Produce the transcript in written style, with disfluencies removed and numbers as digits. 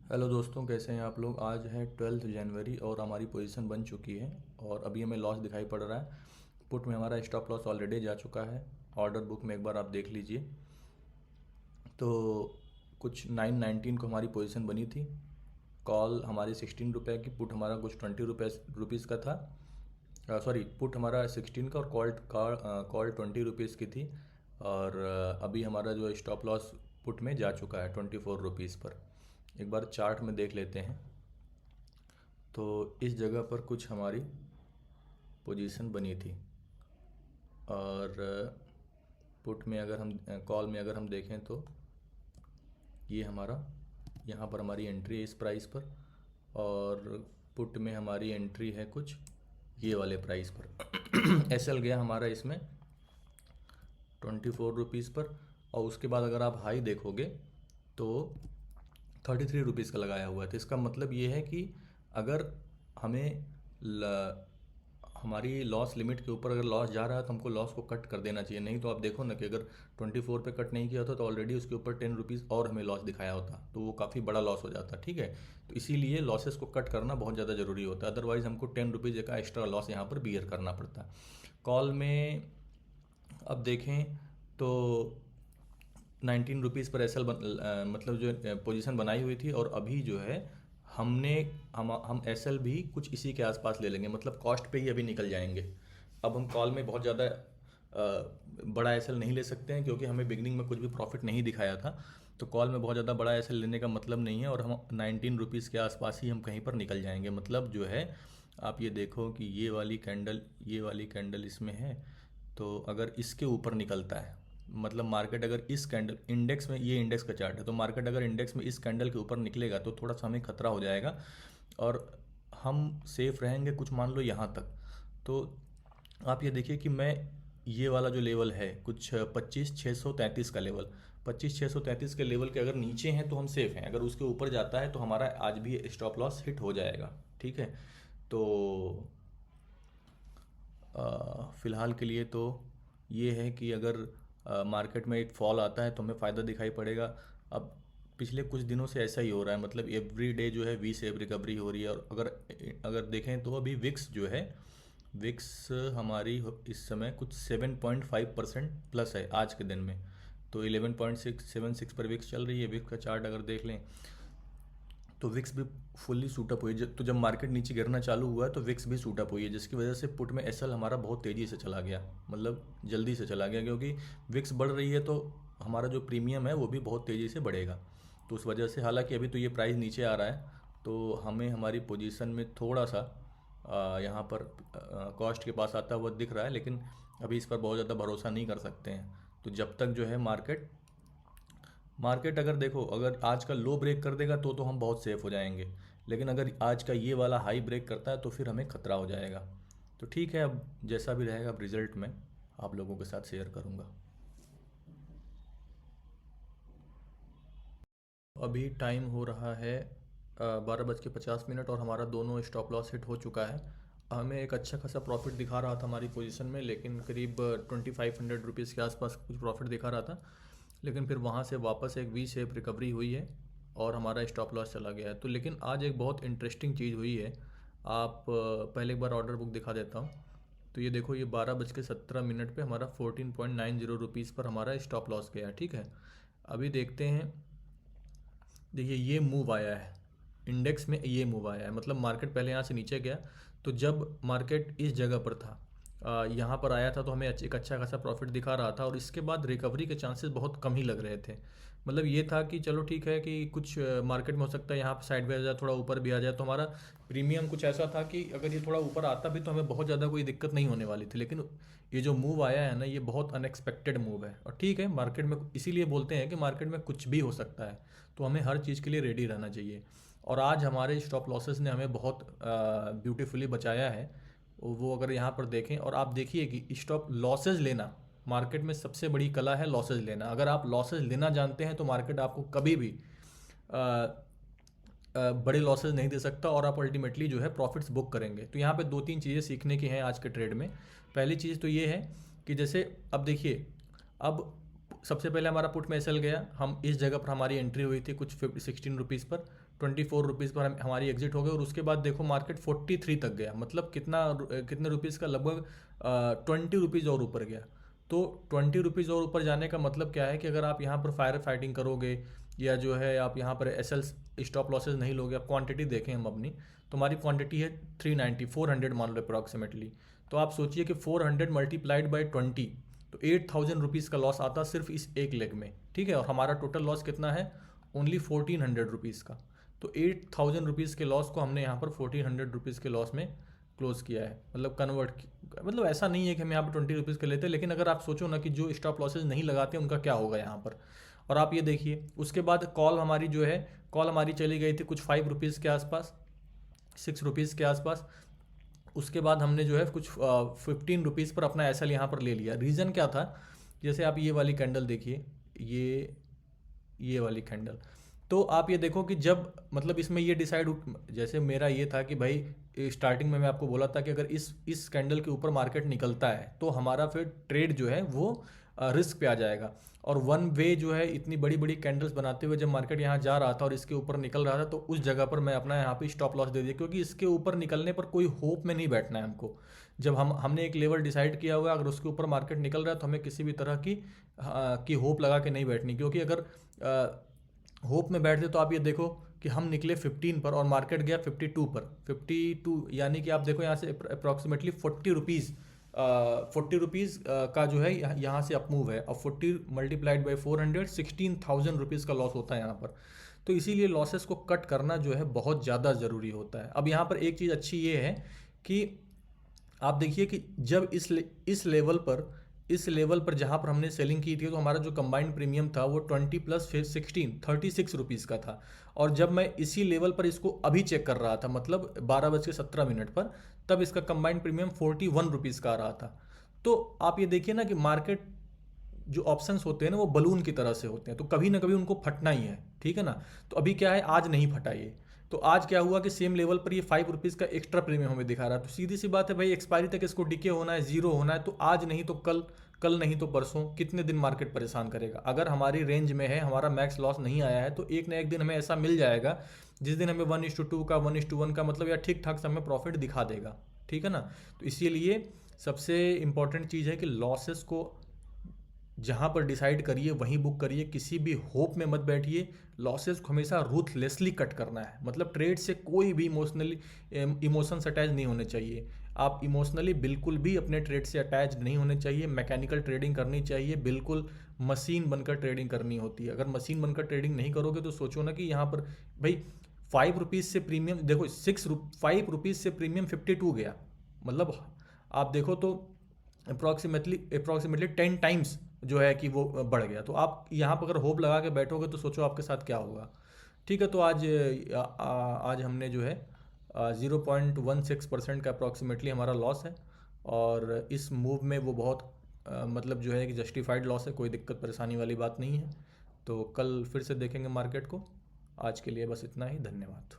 Hello दोस्तों, कैसे हैं आप लोग। आज है 12 जनवरी और हमारी पोजीशन बन चुकी है और अभी हमें लॉस दिखाई पड़ रहा है। पुट में हमारा स्टॉप लॉस ऑलरेडी जा चुका है। ऑर्डर बुक में एक बार आप देख लीजिए। तो कुछ 919 को हमारी पोजीशन बनी थी। कॉल हमारी 16 रुपये की, पुट हमारा कुछ 20 रुपीज़ का था। सॉरी, पुट हमारा 16 का और कॉल 20 रुपीज़ की थी। और अभी हमारा जो स्टॉप लॉस पुट में जा चुका है 24 रुपीज़ पर। एक बार चार्ट में देख लेते हैं। तो इस जगह पर कुछ हमारी पोजीशन बनी थी। और पुट में अगर हम कॉल में अगर हम देखें तो ये हमारा यहाँ पर हमारी एंट्री है इस प्राइस पर। और पुट में हमारी एंट्री है कुछ ये वाले प्राइस पर। एसएल गया हमारा इसमें 24 रुपीज़ पर। और उसके बाद अगर आप हाई देखोगे तो 33 रुपीज़ का लगाया हुआ है। तो इसका मतलब ये है कि अगर हमें हमारी लॉस लिमिट के ऊपर अगर लॉस जा रहा है तो हमको लॉस को कट कर देना चाहिए। नहीं तो आप देखो ना कि अगर 24 पे कट नहीं किया होता तो ऑलरेडी उसके ऊपर 10 रुपीज़ और हमें लॉस दिखाया होता, तो वो काफ़ी बड़ा लॉस हो जाता। ठीक है, तो इसीलिए लॉसेस को कट करना बहुत ज़्यादा ज़रूरी होता है। अदरवाइज़ हमको 10 रुपीज़ का एक्स्ट्रा लॉस यहाँ पर बियर करना पड़ता है। कॉल में अब देखें तो 19 रुपीज़ पर एस एल मतलब जो पोजीशन बनाई हुई थी। और अभी जो है हमने हम एस एल भी कुछ इसी के आसपास ले लेंगे, मतलब कॉस्ट पे ही अभी निकल जाएंगे। अब हम कॉल में बहुत ज़्यादा बड़ा एस एल नहीं ले सकते हैं क्योंकि हमें बिगनिंग में कुछ भी प्रॉफिट नहीं दिखाया था। तो कॉल में बहुत ज़्यादा बड़ा एस एल लेने का मतलब नहीं है। और हम 19 रुपीज़ के आसपास ही हम कहीं पर निकल जाएंगे। मतलब जो है आप ये देखो कि ये वाली कैंडल इसमें है। तो अगर इसके ऊपर निकलता है, मतलब मार्केट अगर इस कैंडल इंडेक्स में, ये इंडेक्स का चार्ट है, तो मार्केट अगर इंडेक्स में इस कैंडल के ऊपर निकलेगा तो थोड़ा सा हमें खतरा हो जाएगा और हम सेफ रहेंगे कुछ मान लो यहाँ तक। तो आप ये देखिए कि मैं ये वाला जो लेवल है कुछ 25,633 का लेवल, 25,633 के लेवल के अगर नीचे हैं तो हम सेफ हैं। अगर उसके ऊपर जाता है तो हमारा आज भी स्टॉप लॉस हिट हो जाएगा। ठीक है, तो फ़िलहाल के लिए तो ये है कि अगर मार्केट में एक फॉल आता है तो हमें फ़ायदा दिखाई पड़ेगा। अब पिछले कुछ दिनों से ऐसा ही हो रहा है, मतलब एवरी डे जो है वी शेप रिकवरी हो रही है। और अगर अगर देखें तो अभी विक्स जो है, विक्स हमारी इस समय कुछ 7.5% प्लस है आज के दिन में। तो 11.676 पर विक्स चल रही है। विक्स का चार्ट अगर देख लें तो विक्स भी फुल्ली सूटअप हुई है। तो जब मार्केट नीचे गिरना चालू हुआ है तो विक्स भी सूटअप हुई है, जिसकी वजह से पुट में एसएल हमारा बहुत तेज़ी से चला गया, मतलब जल्दी से चला गया। क्योंकि विक्स बढ़ रही है तो हमारा जो प्रीमियम है वो भी बहुत तेज़ी से बढ़ेगा। तो उस वजह से हालांकि अभी तो ये प्राइस नीचे आ रहा है तो हमें हमारी पोजीशन में थोड़ा सा यहाँ पर कॉस्ट के पास आता हुआ दिख रहा है। लेकिन अभी इस पर बहुत ज़्यादा भरोसा नहीं कर सकते हैं। तो जब तक जो है मार्केट अगर देखो अगर आज का लो ब्रेक कर देगा तो हम बहुत सेफ हो जाएंगे। लेकिन अगर आज का ये वाला हाई ब्रेक करता है तो फिर हमें खतरा हो जाएगा। तो ठीक है, अब जैसा भी रहेगा अब रिजल्ट में आप लोगों के साथ शेयर करूँगा। अभी टाइम हो रहा है 12:50 और हमारा दोनों स्टॉप लॉस हिट हो चुका है। हमें एक अच्छा खासा प्रॉफिट दिखा रहा था हमारी पोजीशन में, लेकिन करीब 2500 रुपीज़ के आसपास कुछ प्रॉफिट दिखा रहा था। लेकिन फिर वहाँ से वापस एक वी शेप रिकवरी हुई है और हमारा स्टॉप लॉस चला गया है। तो लेकिन आज एक बहुत इंटरेस्टिंग चीज़ हुई है। आप पहले एक बार ऑर्डर बुक दिखा देता हूँ। तो ये देखो, ये 12:17 पे हमारा 14.90 रुपीज़ पर हमारा स्टॉप लॉस गया। ठीक है, अभी देखते हैं। देखिए ये मूव आया है, इंडेक्स में ये मूव आया है, मतलब मार्केट पहले यहाँ से नीचे गया। तो जब मार्केट इस जगह पर था, यहाँ पर आया था तो हमें एक अच्छा खासा प्रॉफिट दिखा रहा था। और इसके बाद रिकवरी के चांसेस बहुत कम ही लग रहे थे। मतलब ये था कि चलो ठीक है कि कुछ मार्केट में हो सकता है यहाँ पर साइड आ जाए, थोड़ा ऊपर भी आ जाए। तो हमारा प्रीमियम कुछ ऐसा था कि अगर ये थोड़ा ऊपर आता भी तो हमें बहुत ज़्यादा कोई दिक्कत नहीं होने वाली थी। लेकिन ये जो मूव आया है ना, ये बहुत अनएक्सपेक्टेड मूव है। और ठीक है, मार्केट में इसीलिए बोलते हैं कि मार्केट में कुछ भी हो सकता है, तो हमें हर चीज़ के लिए रेडी रहना चाहिए। और आज हमारे स्टॉप लॉसेस ने हमें बहुत ब्यूटीफुली बचाया है। वो अगर यहाँ पर देखें और आप देखिए कि स्टॉप लॉसेस लेना मार्केट में सबसे बड़ी कला है, लॉसेस लेना। अगर आप लॉसेस लेना जानते हैं तो मार्केट आपको कभी भी बड़े लॉसेस नहीं दे सकता और आप अल्टीमेटली जो है प्रॉफिट्स बुक करेंगे। तो यहाँ पे दो तीन चीज़ें सीखने की हैं आज के ट्रेड में। पहली चीज़ तो ये है कि जैसे अब देखिए, अब सबसे पहले हमारा पुट में एसएल गया, हम इस जगह पर हमारी एंट्री हुई थी कुछ 16 रुपीज़ पर। ₹24 पर हमारी एग्जिट हो गई और उसके बाद देखो मार्केट 43 तक गया, मतलब कितने रुपीज़ का, लगभग 20 रुपीज़ और ऊपर गया। तो 20 रुपीज़ और ऊपर जाने का मतलब क्या है कि अगर आप यहाँ पर फायर फाइटिंग करोगे या जो है आप यहाँ पर एस एल स्टॉप लॉसेज नहीं लोगे, आप क्वांटिटी देखें हम अपनी, तो हमारी क्वांटिटी है 390, 400 मान लो अप्रॉक्सीमेटली। तो आप सोचिए कि 400 मल्टीप्लाइड बाई 20, तो 8000 रुपीज़ का लॉस आता सिर्फ इस एक लेग में, ठीक है। और हमारा टोटल लॉस कितना है, ओनली 1400 रुपीज़ का। तो 8000 रुपीज़ के लॉस को हमने यहाँ पर 1400 रुपीज़ के लॉस में क्लोज किया है, मतलब कन्वर्ट, मतलब ऐसा नहीं है कि हम यहाँ पर 20 रुपीज़ के लेते हैं, लेकिन अगर आप सोचो ना कि जो स्टॉप लॉसेज नहीं लगाते उनका क्या होगा यहाँ पर। और आप ये देखिए उसके बाद कॉल हमारी जो है, कॉल हमारी चली गई थी कुछ 5 रुपीज़ के आसपास, 6 रुपीज़ के आसपास। उसके बाद हमने जो है कुछ 15 रुपीज़ पर अपना एस एल यहाँ पर ले लिया। रीज़न क्या था, जैसे आप ये वाली कैंडल देखिए, ये वाली कैंडल, तो आप ये देखो कि जब मतलब इसमें ये डिसाइड, जैसे मेरा ये था कि भाई स्टार्टिंग में मैं आपको बोला था कि अगर इस कैंडल के ऊपर मार्केट निकलता है तो हमारा फिर ट्रेड जो है वो रिस्क पे आ जाएगा। और वन वे जो है इतनी बड़ी बड़ी कैंडल्स बनाते हुए जब मार्केट यहाँ जा रहा था और इसके ऊपर निकल रहा था, तो उस जगह पर मैं अपना यहाँ पे स्टॉप लॉस दे दिया, क्योंकि इसके ऊपर निकलने पर कोई होप में नहीं बैठना है हमको। जब हमने एक लेवल डिसाइड किया हुआ है, अगर उसके ऊपर मार्केट निकल रहा है तो हमें किसी भी तरह की होप लगा के नहीं बैठनी, क्योंकि अगर होप में बैठते तो आप ये देखो कि हम निकले 15 पर और मार्केट गया 52 पर, 52 यानी कि आप देखो यहाँ से अप्रॉक्सीमेटली 40 रुपीज़ का जो है यहाँ से अप मूव है, और 40 मल्टीप्लाइड बाई 400, 16,000 रुपीज़ का लॉस होता है यहाँ पर। तो इसीलिए लॉसेस को कट करना जो है बहुत ज़्यादा ज़रूरी होता है। अब यहाँ पर एक चीज़ अच्छी ये है कि आप देखिए कि जब इस लेवल पर जहाँ पर हमने सेलिंग की थी, तो हमारा जो कंबाइंड प्रीमियम था वो 20 प्लस फिर 16, 36 रुपीज़ का था। और जब मैं इसी लेवल पर इसको अभी चेक कर रहा था, मतलब 12:17 पर, तब इसका कंबाइंड प्रीमियम 41 रुपीज़ का आ रहा था। तो आप ये देखिए ना कि मार्केट जो ऑप्शंस होते हैं ना वो बलून की तरह से होते हैं, तो कभी ना कभी उनको फटना ही है, ठीक है ना। तो अभी क्या है, आज नहीं फटा ये, तो आज क्या हुआ कि सेम लेवल पर ये 5 रुपीज़ का एक्स्ट्रा प्रीमियम हमें दिखा रहा है। तो सीधी सी बात है भाई, एक्सपायरी तक इसको डिके होना है, जीरो होना है, तो आज नहीं तो कल, कल नहीं तो परसों, कितने दिन मार्केट परेशान करेगा। अगर हमारी रेंज में है, हमारा मैक्स लॉस नहीं आया है, तो एक ना एक दिन हमें ऐसा मिल जाएगा जिस दिन हमें 1:2 का, 1:1 का, मतलब या ठीक ठाक समय प्रॉफिट दिखा देगा, ठीक है ना। तो इसीलिए सबसे इंपॉर्टेंट चीज़ है कि लॉसेस को जहाँ पर डिसाइड करिए वहीं बुक करिए, किसी भी होप में मत बैठिए। लॉसेस को हमेशा रूथलेसली कट करना है, मतलब ट्रेड से कोई भी इमोशंस अटैच नहीं होने चाहिए। आप इमोशनली बिल्कुल भी अपने ट्रेड से अटैच नहीं होने चाहिए। मैकेनिकल ट्रेडिंग करनी चाहिए, बिल्कुल मशीन बनकर ट्रेडिंग करनी होती है। अगर मशीन बनकर ट्रेडिंग नहीं करोगे तो सोचो ना कि यहाँ पर भाई 5 रुपीज़ से प्रीमियम देखो, 5 रुपीज़ से प्रीमियम 52 गया, मतलब आप देखो तो अप्रॉक्सीमेटली 10 टाइम्स जो है कि वो बढ़ गया। तो आप यहाँ पर अगर होप लगा के बैठोगे तो सोचो आपके साथ क्या होगा, ठीक है। तो आज हमने जो है 0.16% का अप्रॉक्सीमेटली हमारा लॉस है, और इस मूव में वो बहुत मतलब जो है कि जस्टिफाइड लॉस है, कोई दिक्कत परेशानी वाली बात नहीं है। तो कल फिर से देखेंगे मार्केट को। आज के लिए बस इतना ही, धन्यवाद।